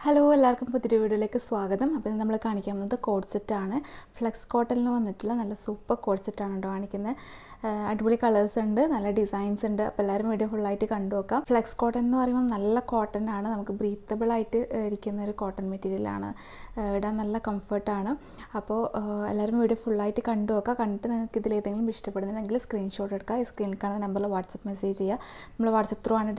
Hello എല്ലാവർക്കും പുതിയൊരു വീഡിയോയിലേക്ക് സ്വാഗതം. അപ്പോൾ നമ്മൾ കാണിക്കാൻ പോകുന്നത് കോഡ് സെറ്റാണ്. ഫ്ലെക്സ് കോട്ടണിൽ വന്നിട്ടുള്ള നല്ല സൂപ്പർ കോഡ് സെറ്റാണ് കേട്ടോ കാണിക്കുന്നത്. അടിപൊളി കളേഴ്സ് ഉണ്ട്, നല്ല ഡിസൈൻസ് ഉണ്ട്. അപ്പോൾ എല്ലാവരും വീഡിയോ ഫുള്ളായിട്ട് കണ്ടു നോക്കാം. ഫ്ലെക്സ് കോട്ടൺ എന്ന് പറയുമ്പോൾ നല്ല കോട്ടൺ ആണ്, നമുക്ക് ബ്രീത്തബിൾ ആയിട്ട് ഇരിക്കുന്ന ഒരു കോട്ടൺ മെറ്റീരിയലാണ്, ഇടാൻ നല്ല കംഫർട്ടാണ്. അപ്പോൾ എല്ലാവരും വീഡിയോ ഫുള്ളായിട്ട് കണ്ടു നോക്കുക. കണ്ടിട്ട് നിങ്ങൾക്ക് ഇതിൽ ഏതെങ്കിലും ഇഷ്ടപ്പെടുന്നുണ്ടെങ്കിൽ സ്ക്രീൻഷോട്ട് എടുക്കുക. ഈ സ്ക്രീനിൽ കാണുന്ന നമ്പറിൽ വാട്സപ്പ് മെസ്സേജ് ചെയ്യുക. നമ്മൾ വാട്സപ്പ് ത്രൂ ആണ്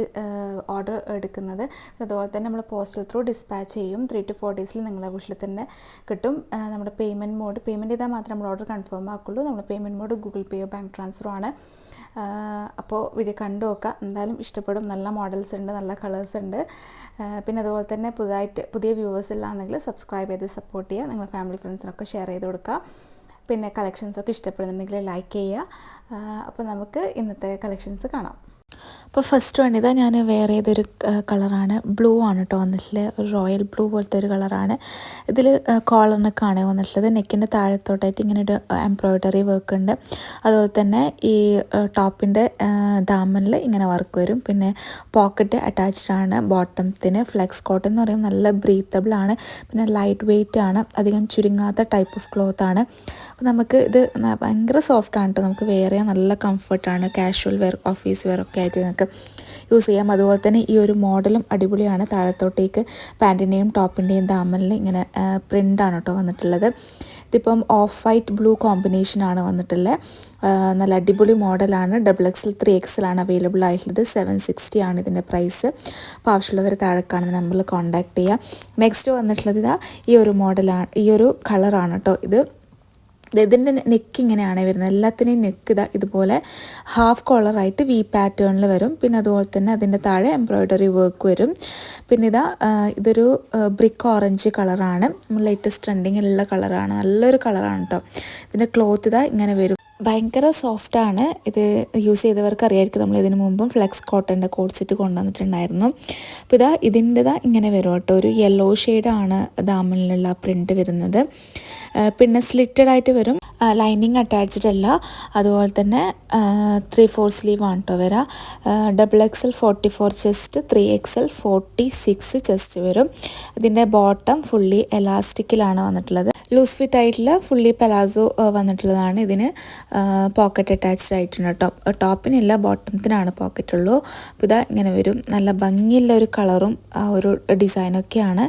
ഓർഡർ എടുക്കുന്നത്. അതുപോലെ തന്നെ നമ്മൾ പോസ്റ്റൽ ത്രൂ ഡിസ്പാച്ച് ചെയ്യും. 3 to 4 ഡേയ്സിൽ നിങ്ങളുടെ വീട്ടിൽ തന്നെ കിട്ടും. നമ്മുടെ പേയ്മെൻറ്റ് ചെയ്താൽ മാത്രമേ നമ്മൾ ഓർഡർ കൺഫേം ആക്കുള്ളൂ. നമ്മുടെ പേയ്മെൻറ്റ് മോഡ് ഗൂഗിൾ പേയോ ബാങ്ക് ട്രാൻസ്ഫറോ ആണ്. അപ്പോൾ വീഡിയോ കണ്ടു നോക്കുക, എന്തായാലും ഇഷ്ടപ്പെടും. നല്ല മോഡൽസ് ഉണ്ട്, നല്ല കളേഴ്സ് ഉണ്ട്. പിന്നെ അതുപോലെ തന്നെ പുതിയ വ്യൂവേഴ്സ് ഇല്ലാന്നെങ്കിൽ സബ്സ്ക്രൈബ് ചെയ്ത് സപ്പോർട്ട് ചെയ്യുക. നിങ്ങളുടെ ഫാമിലി ഫ്രണ്ട്സിനൊക്കെ ഷെയർ ചെയ്ത് കൊടുക്കുക. പിന്നെ കളക്ഷൻസൊക്കെ ഇഷ്ടപ്പെടുന്നുണ്ടെങ്കിൽ ലൈക്ക് ചെയ്യുക. അപ്പോൾ നമുക്ക് ഇന്നത്തെ കളക്ഷൻസ് കാണാം. അപ്പോൾ ഫസ്റ്റ് വേണ്ടത് ഞാൻ വേറെ ഏതൊരു കളറാണ്, ബ്ലൂ ആണ് കേട്ടോ വന്നിട്ടുള്ളത്. ഒരു റോയൽ ബ്ലൂ പോലത്തെ ഒരു കളറാണ്. ഇതിൽ കോളറിനൊക്കെയാണ് വന്നിട്ടുള്ളത്. നെക്കിൻ്റെ താഴത്തോട്ടായിട്ട് ഇങ്ങനെ ഒരു എംബ്രോയ്ഡറി വർക്ക് ഉണ്ട്. അതുപോലെ തന്നെ ഈ ടോപ്പിൻ്റെ ദാമനിൽ ഇങ്ങനെ വർക്ക് വരും. പിന്നെ പോക്കറ്റ് അറ്റാച്ച്ഡ് ആണ്. ബോട്ടത്തിന് ഫ്ലെക്സ് കോട്ടൺ എന്ന് പറയുമ്പോൾ നല്ല ബ്രീത്തബിൾ ആണ്. പിന്നെ ലൈറ്റ് വെയ്റ്റ് ആണ്, അധികം ചുരുങ്ങാത്ത ടൈപ്പ് ഓഫ് ക്ലോത്ത് ആണ്. അപ്പോൾ നമുക്ക് ഇത് ഭയങ്കര സോഫ്റ്റ് ആണ് കേട്ടോ. നമുക്ക് വെയർ ചെയ്യാൻ നല്ല കംഫർട്ടാണ്. കാഷ്വൽ വെയർ, ഓഫീസ് വെയർ ഒക്കെ ആയിട്ട് നിങ്ങൾക്ക് യൂസ് ചെയ്യാം. അതുപോലെ തന്നെ ഈ ഒരു മോഡലും അടിപൊളിയാണ്. താഴത്തോട്ടേക്ക് പാൻറ്റിൻ്റെയും ടോപ്പിൻ്റെയും ദാമനിൽ ഇങ്ങനെ പ്രിൻ്റാണ് കേട്ടോ വന്നിട്ടുള്ളത്. ഇതിപ്പം ഓഫ് വൈറ്റ് ബ്ലൂ കോമ്പിനേഷനാണ് വന്നിട്ടുള്ളത്. നല്ല അടിപൊളി മോഡലാണ്. XXL 3XL ആണ് അവൈലബിൾ ആയിട്ടുള്ളത്. 760 ആണ് ഇതിൻ്റെ പ്രൈസ്. അപ്പോൾ ആവശ്യമുള്ളവർ താഴെ കാണുന്ന നമ്പറിൽ കോൺടാക്ട് ചെയ്യുക. നെക്സ്റ്റ് വന്നിട്ടുള്ളത് ഇതാ ഈ ഒരു മോഡലാണ്, ഈ ഒരു കളറാണ് കേട്ടോ. ഇതിൻ്റെ നെക്ക് ഇങ്ങനെയാണ് വരുന്നത്. എല്ലാത്തിനെയും നെക്ക് ഇതുപോലെ ഹാഫ് കോളറായിട്ട് വി പാറ്റേണിൽ വരും. പിന്നെ അതുപോലെ തന്നെ അതിൻ്റെ താഴെ എംബ്രോയ്ഡറി വർക്ക് വരും. പിന്നെ ഇതൊരു ബ്രിക്ക് ഓറഞ്ച് കളറാണ്. ലേറ്റസ്റ്റ് ട്രെൻഡിങ്ങിലുള്ള കളറാണ്. നല്ലൊരു കളറാണ് കേട്ടോ. ഇതിൻ്റെ ക്ലോത്ത് ഇങ്ങനെ വരും. ഭയങ്കര സോഫ്റ്റാണ്. ഇത് യൂസ് ചെയ്തവർക്ക് അറിയായിരിക്കും. നമ്മൾ ഇതിന് മുമ്പും ഫ്ലെക്സ് കോട്ടൻ്റെ കോഡ് സെറ്റ് കൊണ്ടുവന്നിട്ടുണ്ടായിരുന്നു. അപ്പോൾ ഇതിൻ്റെ ഇങ്ങനെ വരും കേട്ടോ. ഒരു യെല്ലോ ഷെയ്ഡാണ് ദാമനിലുള്ള പ്രിൻ്റ് വരുന്നത്. പിന്നെ സ്ലിറ്റഡ് ആയിട്ട് വരും. ലൈനിങ് അറ്റാച്ച്ഡ് അല്ല. അതുപോലെ തന്നെ 3/4 സ്ലീവ് ആണ് കേട്ടോ വരിക. XXL 44 ചെസ്റ്റ്, 3XL 46 ചെസ്റ്റ് വരും. ഇതിൻ്റെ ബോട്ടം ഫുള്ളി എലാസ്റ്റിക്കിലാണ് വന്നിട്ടുള്ളത്. ലൂസ് ഫിറ്റ് ആയിട്ടുള്ള ഫുള്ളി പലാസോ വന്നിട്ടുള്ളതാണ്. ഇതിന് പോക്കറ്റ് അറ്റാച്ച്ഡ് ആയിട്ടുണ്ട് കേട്ടോ. ടോപ്പിനില്ല, ബോട്ടത്തിനാണ് പോക്കറ്റ് ഉള്ളൂ. അപ്പോൾ ഇങ്ങനെ വരും. നല്ല ഭംഗിയുള്ള ഒരു കളറും ഒരു ഡിസൈനൊക്കെയാണ്.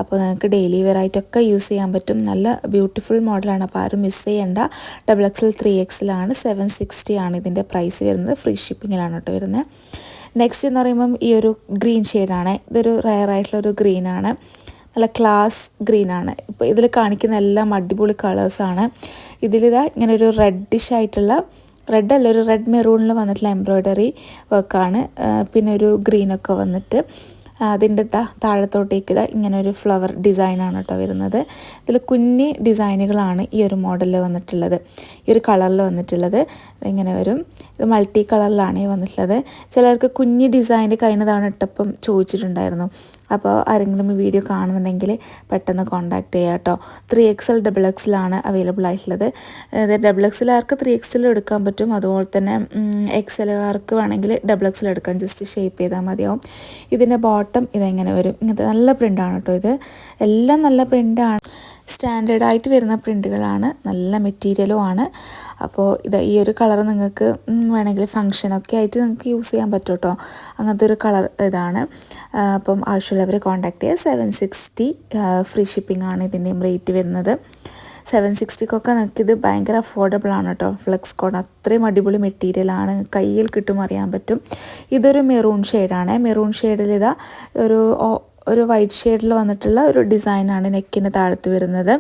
അപ്പോൾ നിങ്ങൾക്ക് ഡെയിലി വെയർ ആയിട്ടൊക്കെ യൂസ് ചെയ്യാൻ പറ്റും. നല്ല ബ്യൂട്ടിഫുൾ മോഡലാണ്. അപ്പോൾ ആരും മിസ് ചെയ്യേണ്ട. XXL 3XL ആണ്. 760 ആണ് ഇതിൻ്റെ പ്രൈസ് വരുന്നത്. ഫ്രീ ഷിപ്പിങ്ങിലാണ് കേട്ടോ വരുന്നത്. നെക്സ്റ്റ് എന്ന് പറയുമ്പം ഈ ഒരു ഗ്രീൻ ഷെയ്ഡാണ്. ഇതൊരു റയർ ആയിട്ടുള്ളൊരു ഗ്രീനാണ്. നല്ല ക്ലാസ് ഗ്രീനാണ്. ഇപ്പോൾ ഇതിൽ കാണിക്കുന്ന എല്ലാം അടിപൊളി കളേഴ്സാണ്. ഇങ്ങനെ ഒരു റെഡിഷ് ആയിട്ടുള്ള, റെഡല്ല, ഒരു റെഡ് മെറൂണിൽ വന്നിട്ടുള്ള എംബ്രോയ്ഡറി വർക്കാണ്. പിന്നെ ഒരു ഗ്രീനൊക്കെ വന്നിട്ട് അതിൻ്റെ താഴത്തോട്ടേക്ക് ഇങ്ങനെ ഒരു ഫ്ലവർ ഡിസൈനാണ് കേട്ടോ വരുന്നത്. ഇതിൽ കുഞ്ഞി ഡിസൈനുകളാണ് ഈ ഒരു മോഡലിൽ വന്നിട്ടുള്ളത്, ഈ ഒരു കളറിൽ വന്നിട്ടുള്ളത്. ഇങ്ങനെ വരും. ഇത് മൾട്ടി കളറിലാണ് വന്നിട്ടുള്ളത്. ചിലർക്ക് കുഞ്ഞി ഡിസൈൻ കഴിഞ്ഞ തവണ ഇട്ടപ്പം ചോദിച്ചിട്ടുണ്ടായിരുന്നു. അപ്പോൾ ആരെങ്കിലും ഈ വീഡിയോ കാണുന്നുണ്ടെങ്കിൽ പെട്ടെന്ന് കോൺടാക്ട് ചെയ്യുക കേട്ടോ. 3XL XXL ആണ് അവൈലബിൾ ആയിട്ടുള്ളത്. XXLകാർക്ക് 3XL എടുക്കാൻ പറ്റും. അതുപോലെ തന്നെ XLകാർക്ക് വേണമെങ്കിൽ XXL എടുക്കാം. ജസ്റ്റ് ഷേപ്പ് ചെയ്താൽ മതിയാവും. ഇതിൻ്റെ ബോട്ടം ഇതെങ്ങനെ വരും. ഇങ്ങനത്തെ നല്ല പ്രിൻ്റാണ് കേട്ടോ. ഇത് എല്ലാം നല്ല പ്രിൻ്റാണ്. സ്റ്റാൻഡേർഡായിട്ട് വരുന്ന പ്രിൻ്റുകളാണ്. നല്ല മെറ്റീരിയലും ആണ്. അപ്പോൾ ഈ ഒരു കളർ നിങ്ങൾക്ക് വേണമെങ്കിൽ ഫങ്ഷനൊക്കെ ആയിട്ട് നിങ്ങൾക്ക് യൂസ് ചെയ്യാൻ പറ്റും കേട്ടോ. അങ്ങനത്തെ ഒരു കളർ ഇതാണ്. അപ്പം ആവശ്യമുള്ളവർ കോൺടാക്ട് ചെയ്യുക. 760 ഫ്രീ ഷിപ്പിംഗ് ആണ് ഇതിൻ്റെയും റേറ്റ് വരുന്നത്. 760 നിങ്ങൾക്കിത് ഭയങ്കര അഫോർഡബിൾ ആണ് കേട്ടോ. ഫ്ലെക്സ് കോട്ടൺ അത്രയും അടിപൊളി മെറ്റീരിയലാണ്. കയ്യിൽ കിട്ടും, അറിയാൻ പറ്റും. ഇതൊരു മെറൂൺ ഷെയ്ഡാണ്. മെറൂൺ ഷെയ്ഡിൽ ഒരു വൈറ്റ് ഷെയ്ഡിൽ വന്നിട്ടുള്ള ഒരു ഡിസൈനാണ് നെക്കിന് താഴത്ത് വരുന്നത്.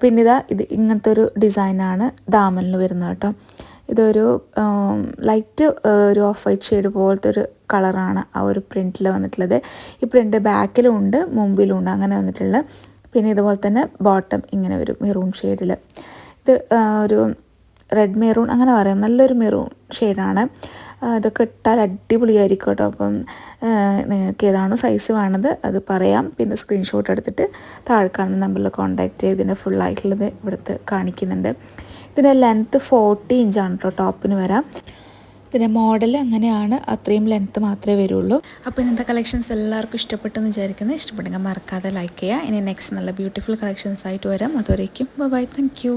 പിന്നെ ഇത് ഇങ്ങനത്തെ ഒരു ഡിസൈനാണ് ദാമനിൽ വരുന്നത് കേട്ടോ. ഇതൊരു ലൈറ്റ് ഒരു ഓഫ് വൈറ്റ് ഷെയ്ഡ് പോലത്തെ ഒരു കളറാണ് ആ ഒരു പ്രിൻറ്റിൽ വന്നിട്ടുള്ളത്. ഈ പ്രിൻ്റ് ബാക്കിലും ഉണ്ട്, മുമ്പിലും ഉണ്ട്, അങ്ങനെ വന്നിട്ടുള്ളത്. പിന്നെ ഇതുപോലെ തന്നെ ബോട്ടം ഇങ്ങനെ വരും മെറൂൺ ഷെയ്ഡിൽ. ഇത് ഒരു റെഡ് മെറൂൺ അങ്ങനെ പറയാം. നല്ലൊരു മെറൂൺ ഷെയ്ഡാണ്. ഇതൊക്കെ ഇട്ടാൽ അടിപൊളിയായിരിക്കും കേട്ടോ. അപ്പം നിങ്ങൾക്ക് ഏതാണോ സൈസ് വേണത് അത് പറയാം. പിന്നെ സ്ക്രീൻഷോട്ട് എടുത്തിട്ട് താഴെ കാണുന്ന നമ്പറിൽ കോൺടാക്ട് ചെയ്ത് ഇതിൻ്റെ ഫുള്ളായിട്ടുള്ളത് ഇവിടുത്തെ കാണിക്കുന്നുണ്ട്. ഇതിൻ്റെ ലെങ്ത്ത് 40 ഇഞ്ചാണ് കേട്ടോ ടോപ്പിന് വരാം. ഇതിൻ്റെ മോഡൽ അങ്ങനെയാണ്, അത്രയും ലെങ്ത്ത് മാത്രമേ വരുള്ളൂ. അപ്പോൾ ഇന്നത്തെ കളക്ഷൻസ് എല്ലാവർക്കും ഇഷ്ടപ്പെട്ടെന്ന് വിചാരിക്കുന്നത്. ഇഷ്ടപ്പെട്ടെങ്കിൽ മറക്കാതെ ലൈക്ക് ചെയ്യുക. ഇനി നെക്സ്റ്റ് നല്ല ബ്യൂട്ടിഫുൾ കളക്ഷൻസ് ആയിട്ട് വരാം. അതുവരേക്കും ബൈ. Thank you.